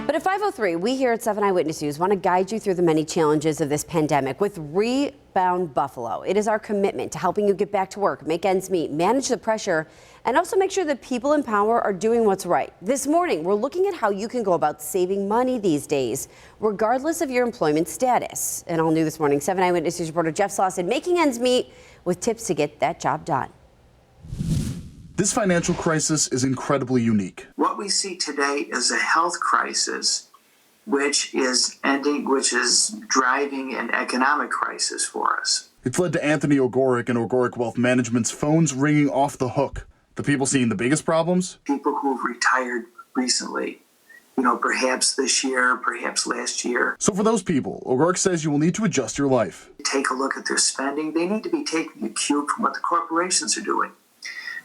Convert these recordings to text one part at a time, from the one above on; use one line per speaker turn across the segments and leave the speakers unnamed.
But at 5:03, we here at 7 Eyewitness News want to guide you through the many challenges of this pandemic with Rebound Buffalo. It is our commitment to helping you get back to work, make ends meet, manage the pressure, and also make sure that people in power are doing what's right. This morning, we're looking at how you can go about saving money these days, regardless of your employment status. And all new this morning, 7 Eyewitness News reporter Jeff Slauson making ends meet with tips to get that job done.
This financial crisis is incredibly unique.
What we see today is a health crisis, which is driving an economic crisis for us.
It's led to Anthony Ogorek and Ogorek Wealth Management's phones ringing off the hook. The people seeing the biggest problems?
People who've retired recently, perhaps this year, perhaps last year.
So for those people, Ogorek says you will need to adjust your life.
Take a look at their spending. They need to be taking a cue from what the corporations are doing.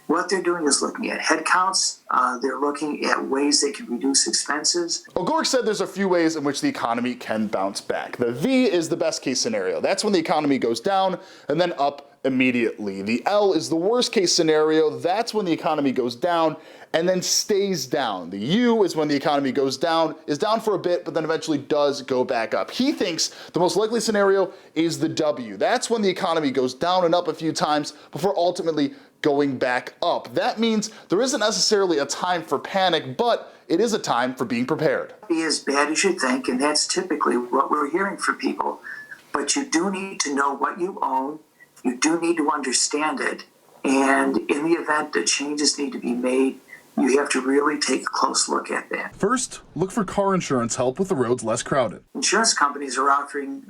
What they're doing is looking at headcounts. They're looking at ways they can reduce expenses.
Ogorek said there's a few ways in which the economy can bounce back. The V is the best case scenario. That's when the economy goes down and then up immediately. The L is the worst case scenario. That's when the economy goes down and then stays down. The U is when the economy goes down, is down for a bit, but then eventually does go back up. He thinks the most likely scenario is the W. That's when the economy goes down and up a few times before ultimately going back up. That means there isn't necessarily a time for panic, but it is a time for being prepared.
Be as bad as you think, and that's typically what we're hearing from people. But you do need to know what you own. You do need to understand it. And in the event that changes need to be made, you have to really take a close look at that.
First, look for car insurance help with the roads less crowded.
Insurance companies are offering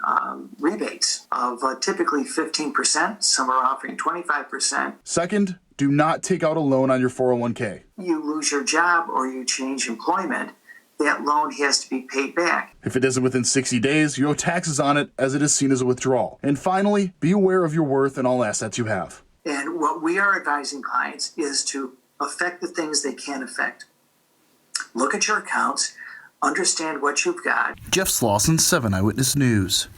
rebates of typically 15%. Some are offering 25%.
Second, do not take out a loan on your 401k.
You lose your job or you change employment, that loan has to be paid back.
If it isn't within 60 days, you owe taxes on it as it is seen as a withdrawal. And finally, be aware of your worth and all assets you have.
And what we are advising clients is to affect the things they can affect. Look at your accounts, understand what you've got.
Jeff Slauson, 7 Eyewitness News.